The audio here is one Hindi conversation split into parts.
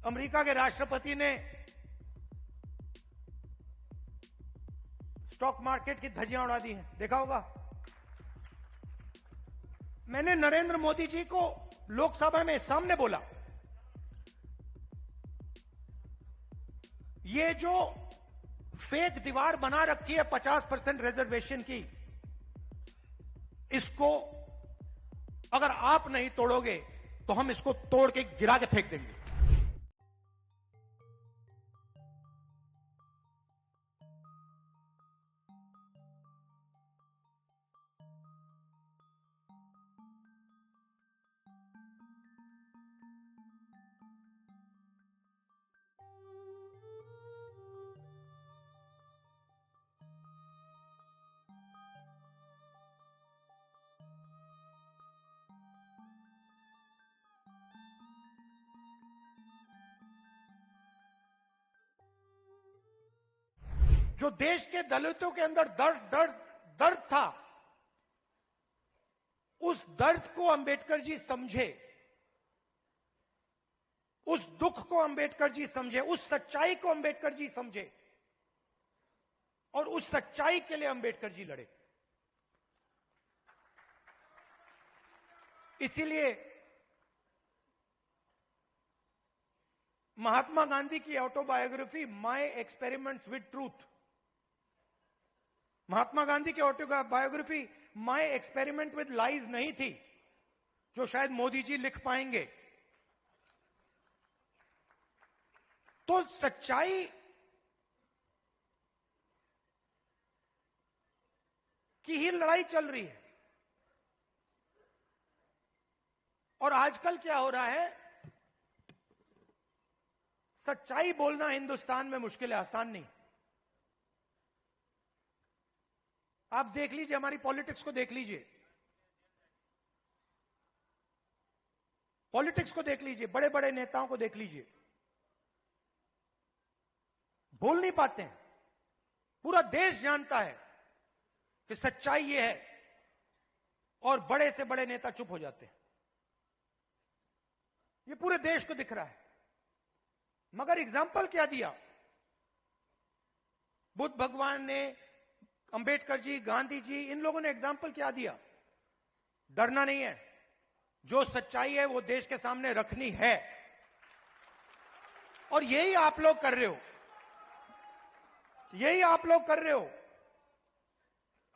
अमेरिका के राष्ट्रपति ने स्टॉक मार्केट की धज्जियां उड़ा दी हैं, देखा होगा। मैंने नरेंद्र मोदी जी को लोकसभा में सामने बोला, ये जो फेक दीवार बना रखी है 50% रिजर्वेशन की, इसको अगर आप नहीं तोड़ोगे तो हम इसको तोड़ के गिरा के फेंक देंगे। जो देश के दलितों के अंदर दर्द था, उस दर्द को अंबेडकर जी समझे, उस दुख को अंबेडकर जी समझे, उस सच्चाई को अंबेडकर जी समझे और उस सच्चाई के लिए अंबेडकर जी लड़े। इसीलिए महात्मा गांधी की autobiography my experiments with truth, Mahatma Gandhi की autobiography my experiment with lies नहीं थी, जो शायद मोदी जी लिख पाएंगे। तो सच्चाई की ही लड़ाई चल रही है। और आजकल क्या हो रहा है, सच्चाई बोलना हिंदुस्तान में मुश्किल है, आसान नहीं। आप देख लीजिए, हमारी पॉलिटिक्स को देख लीजिए, पॉलिटिक्स को देख लीजिए, बड़े बड़े नेताओं को देख लीजिए, बोल नहीं पाते हैं। पूरा देश जानता है कि सच्चाई ये है और बड़े से बड़े नेता चुप हो जाते हैं। ये पूरे देश को दिख रहा है। मगर एग्जाम्पल क्या दिया? बुद्ध भगवान ने, अंबेडकर जी, गांधी जी, इन लोगों ने एग्जाम्पल क्या दिया? डरना नहीं है, जो सच्चाई है वो देश के सामने रखनी है। और यही आप लोग कर रहे हो, यही आप लोग कर रहे हो।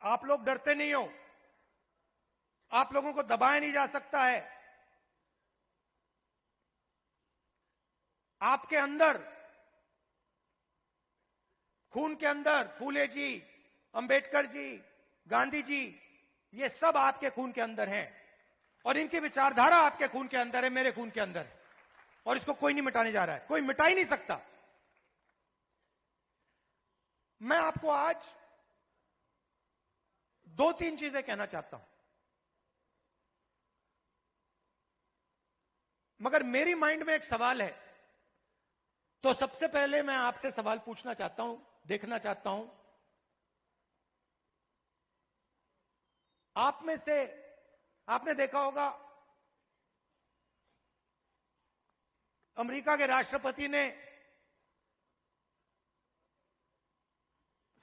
आप लोग डरते नहीं हो, आप लोगों को दबाया नहीं जा सकता है। आपके अंदर, खून के अंदर फूले जी, अंबेडकर जी, गांधी जी, ये सब आपके खून के अंदर हैं और इनकी विचारधारा आपके खून के अंदर है, मेरे खून के अंदर है, और इसको कोई नहीं मिटाने जा रहा है, कोई मिटा ही नहीं सकता। मैं आपको आज 2-3 चीजें कहना चाहता हूं, मगर मेरी माइंड में एक सवाल है। तो सबसे पहले मैं आपसे सवाल पूछना चाहता हूं, देखना चाहता हूं, आप में से, आपने देखा होगा अमेरिका के राष्ट्रपति ने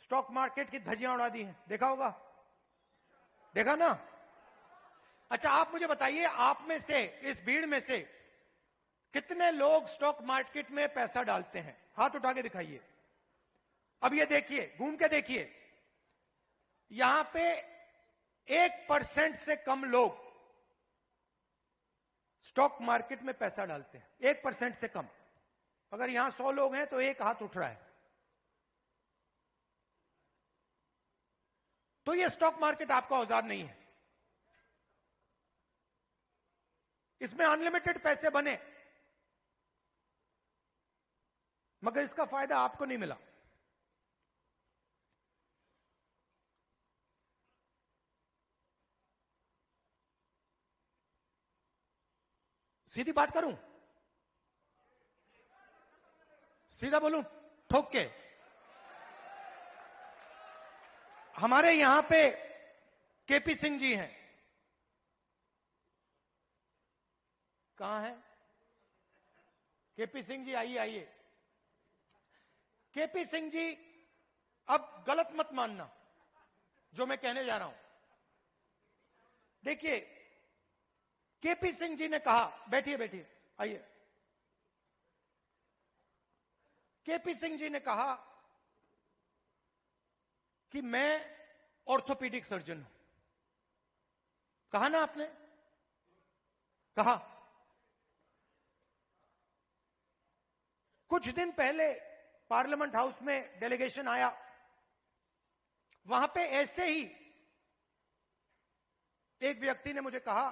स्टॉक मार्केट की धज्जियां उड़ा दी हैं, देखा होगा, देखा ना? अच्छा, आप मुझे बताइए, आप में से, इस भीड़ में से कितने लोग स्टॉक मार्केट में पैसा डालते हैं? हाथ उठा के दिखाइए। अब ये देखिए, घूम के देखिए, यहां पे 1% से कम लोग स्टॉक मार्केट में पैसा डालते हैं, 1% से कम। अगर यहां 100 लोग हैं तो एक हाथ उठ रहा है। तो ये स्टॉक मार्केट आपका औजार नहीं है। इसमें अनलिमिटेड पैसे बने, मगर इसका फायदा आपको नहीं मिला। सीधी बात करूं, सीधा बोलूं, ठोक के, हमारे यहां पे केपी सिंह जी हैं, कहां है? केपी सिंह जी आइए आइए। केपी सिंह जी, अब गलत मत मानना जो मैं कहने जा रहा हूं। देखिए, केपी सिंह जी ने कहा, बैठिए बैठिए आइए। केपी सिंह जी ने कहा कि मैं ऑर्थोपीडिक सर्जन हूं। कहा ना आपने? कहा। कुछ दिन पहले पार्लियामेंट हाउस में डेलीगेशन आया, वहां पे ऐसे ही एक व्यक्ति ने मुझे कहा,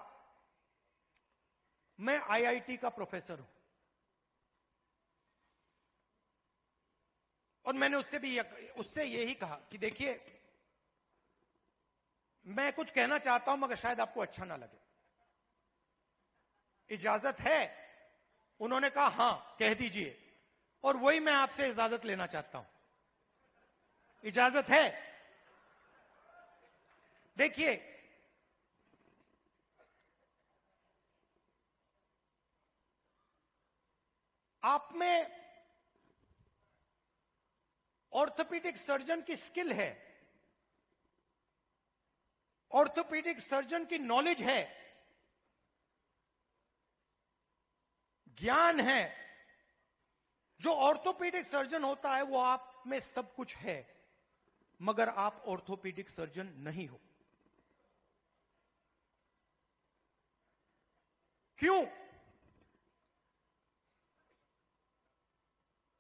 मैं आईआईटी का प्रोफेसर हूं। और मैंने उससे यही कहा कि देखिए, मैं कुछ कहना चाहता हूं मगर शायद आपको अच्छा ना लगे, इजाजत है? उन्होंने कहा हां कह दीजिए। और वही मैं आपसे इजाजत लेना चाहता हूं, इजाजत है? देखिए, आप में ऑर्थोपीडिक सर्जन की स्किल है, ऑर्थोपीडिक सर्जन की नॉलेज है, ज्ञान है। जो ऑर्थोपीडिक सर्जन होता है वो आप में सब कुछ है, मगर आप ऑर्थोपीडिक सर्जन नहीं हो। क्यों?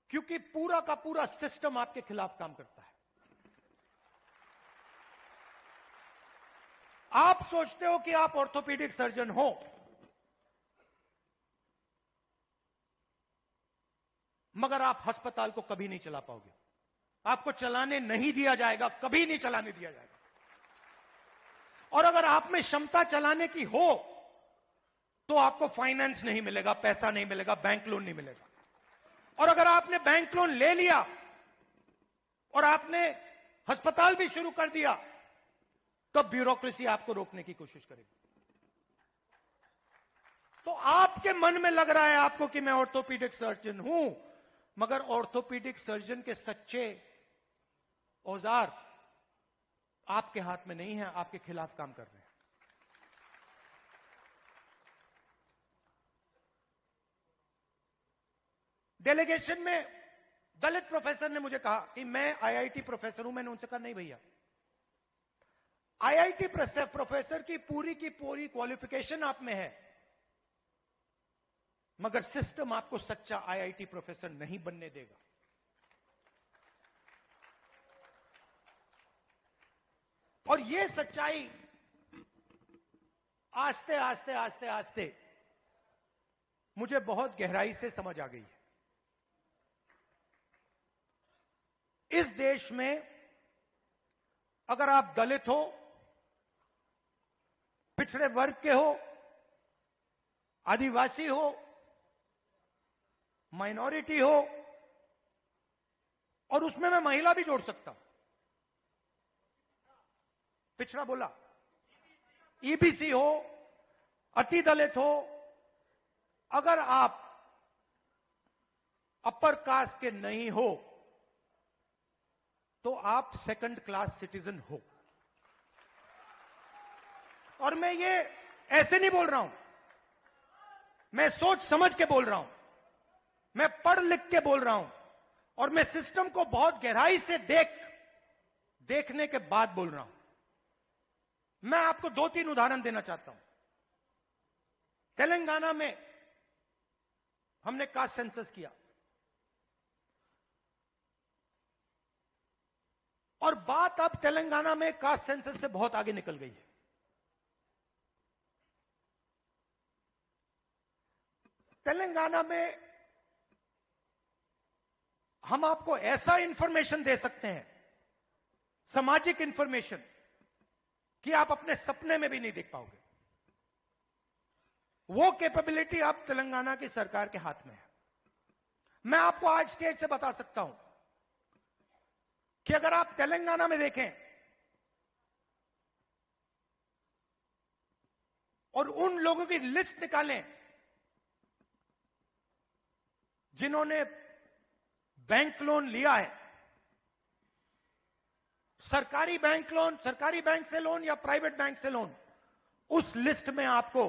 क्योंकि पूरा का पूरा सिस्टम आपके खिलाफ काम करता है। आप सोचते हो कि आप ऑर्थोपीडिक सर्जन हो, मगर आप अस्पताल को कभी नहीं चला पाओगे। आपको चलाने नहीं दिया जाएगा, कभी नहीं चलाने दिया जाएगा। और अगर आप में क्षमता चलाने की हो तो आपको फाइनेंस नहीं मिलेगा, पैसा नहीं मिलेगा, बैंक लोन नहीं मिलेगा। और अगर आपने बैंक लोन ले लिया और आपने अस्पताल भी शुरू कर दिया, तब ब्यूरोक्रेसी आपको रोकने की कोशिश करेगी। तो आपके मन में लग रहा है आपको कि मैं ऑर्थोपीडिक सर्जन हूं, मगर ऑर्थोपीडिक सर्जन के सच्चे औजार आपके हाथ में नहीं है, आपके खिलाफ काम कर रहे हैं। डेलीगेशन में दलित प्रोफेसर ने मुझे कहा कि मैं आईआईटी प्रोफेसर हूं। मैंने उनसे कहा नहीं भैया, आईआईटी प्रोफेसर की पूरी क्वालिफिकेशन आप में है, मगर सिस्टम आपको सच्चा आईआईटी प्रोफेसर नहीं बनने देगा। और यह सच्चाई आस्ते आस्ते आस्ते आस्ते मुझे बहुत गहराई से समझ आ गई है। इस देश में अगर आप दलित हो, पिछड़े वर्ग के हो, आदिवासी हो, माइनॉरिटी हो, और उसमें मैं महिला भी जोड़ सकता हूं, पिछड़ा बोला, ईबीसी हो, अति दलित हो, अगर आप अपर कास्ट के नहीं हो तो आप सेकंड क्लास सिटीजन हो। और मैं ये ऐसे नहीं बोल रहा हूं, मैं सोच समझ के बोल रहा हूं, मैं पढ़ लिख के बोल रहा हूं, और मैं सिस्टम को बहुत गहराई से देखने के बाद बोल रहा हूं। मैं आपको 2-3 उदाहरण देना चाहता हूं। तेलंगाना में हमने कास्ट सेंसस किया, और बात अब तेलंगाना में कास्ट सेंसस से बहुत आगे निकल गई है। तेलंगाना में हम आपको ऐसा इंफॉर्मेशन दे सकते हैं, सामाजिक इंफॉर्मेशन, कि आप अपने सपने में भी नहीं देख पाओगे। वो कैपेबिलिटी अब तेलंगाना की सरकार के हाथ में है। मैं आपको आज स्टेज से बता सकता हूं कि अगर आप तेलंगाना में देखें और उन लोगों की लिस्ट निकालें जिन्होंने बैंक लोन लिया है, सरकारी बैंक से लोन या प्राइवेट बैंक से लोन, उस लिस्ट में आपको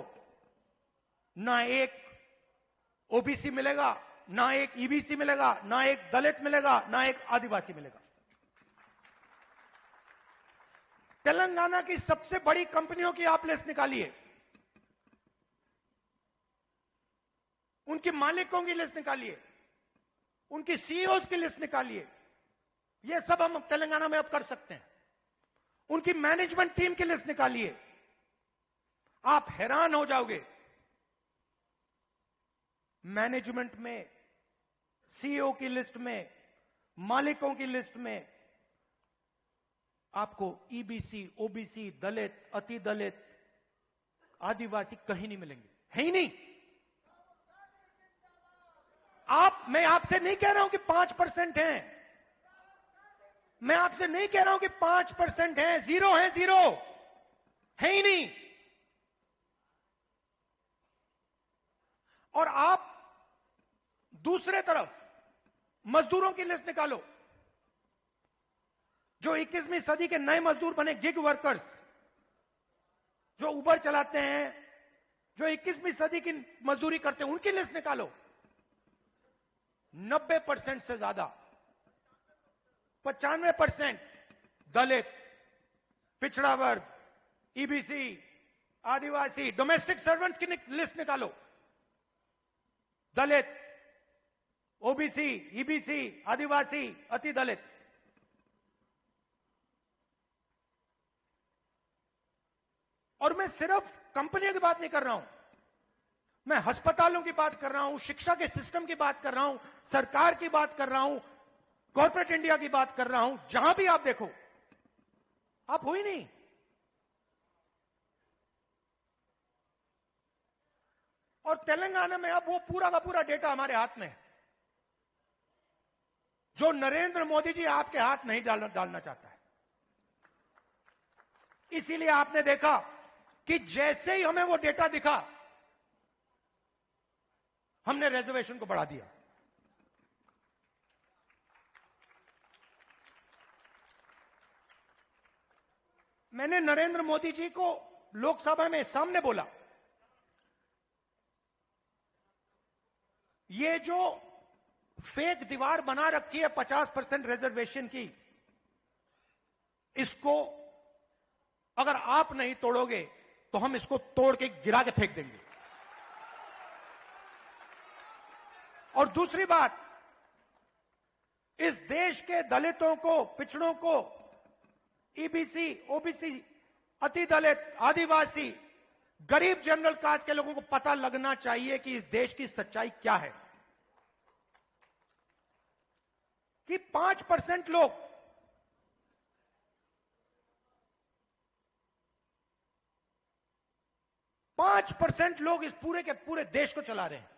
ना एक ओबीसी मिलेगा, ना एक ईबीसी मिलेगा, ना एक दलित मिलेगा, ना एक आदिवासी मिलेगा। तेलंगाना की सबसे बड़ी कंपनियों की आप लिस्ट निकालिए, उनके मालिकों की लिस्ट निकालिए, उनकी सीईओ की लिस्ट निकालिए। यह सब हम तेलंगाना में अब कर सकते हैं। उनकी मैनेजमेंट टीम की लिस्ट निकालिए, आप हैरान हो जाओगे। मैनेजमेंट में, सीईओ की लिस्ट में, मालिकों की लिस्ट में आपको ईबीसी, ओबीसी, दलित, अति दलित, आदिवासी कहीं नहीं मिलेंगे, है ही नहीं। मैं आपसे नहीं कह रहा हूं कि 5% हैं, मैं आपसे नहीं कह रहा हूं कि 5% हैं, जीरो है ही नहीं। और आप दूसरे तरफ मजदूरों की लिस्ट निकालो, जो 21वीं सदी के नए मजदूर बने, गिग वर्कर्स, जो उबर चलाते हैं, जो 21वीं सदी की मजदूरी करते हैं, उनकी लिस्ट निकालो। 90% से ज्यादा, 95% दलित, पिछड़ा वर्ग, ईबीसी, आदिवासी, डोमेस्टिक सर्वेंट्स की लिस्ट निकालो। दलित, ओबीसी, ईबीसी, आदिवासी, अति दलित। और मैं सिर्फ कंपनियों की बात नहीं कर रहा हूं, मैं अस्पतालों की बात कर रहा हूं, शिक्षा के सिस्टम की बात कर रहा हूं, सरकार की बात कर रहा हूं, कॉर्पोरेट इंडिया की बात कर रहा हूं। जहां भी आप देखो, आप हो ही नहीं। और तेलंगाना में अब वो पूरा का पूरा डेटा हमारे हाथ में है, जो नरेंद्र मोदी जी आपके हाथ नहीं डालना चाहता है। इसीलिए आपने देखा कि जैसे ही हमें वो डेटा दिखा, हमने रिजर्वेशन को बढ़ा दिया। मैंने नरेंद्र मोदी जी को लोकसभा में सामने बोला, ये जो फेक दीवार बना रखी है 50% रिजर्वेशन की, इसको अगर आप नहीं तोड़ोगे तो हम इसको तोड़ के गिरा के फेंक देंगे। और दूसरी बात, इस देश के दलितों को, पिछड़ों को, ईबीसी, ओबीसी, अति दलित, आदिवासी, गरीब जनरल कास्ट के लोगों को पता लगना चाहिए कि इस देश की सच्चाई क्या है। कि 5% लोग, इस पूरे के पूरे देश को चला रहे हैं।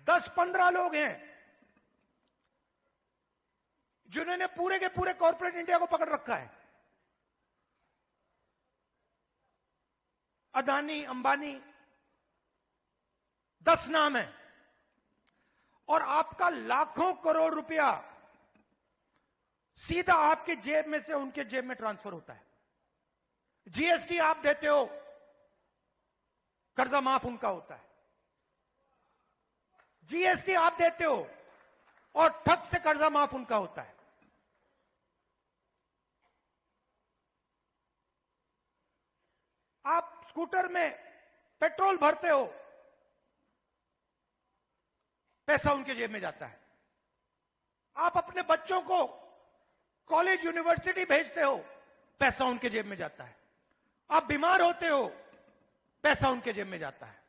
दस 15 लोग हैं जिन्होंने पूरे के पूरे कॉर्पोरेट इंडिया को पकड़ रखा है। अदानी, अंबानी, 10 नाम है। और आपका लाखों करोड़ रुपया सीधा आपके जेब में से उनके जेब में ट्रांसफर होता है। जीएसटी आप देते हो, कर्जा माफ उनका होता है। जीएसटी आप देते हो और ठग से कर्जा माफ उनका होता है। आप स्कूटर में पेट्रोल भरते हो, पैसा उनके जेब में जाता है। आप अपने बच्चों को कॉलेज, यूनिवर्सिटी भेजते हो, पैसा उनके जेब में जाता है। आप बीमार होते हो, पैसा उनके जेब में जाता है।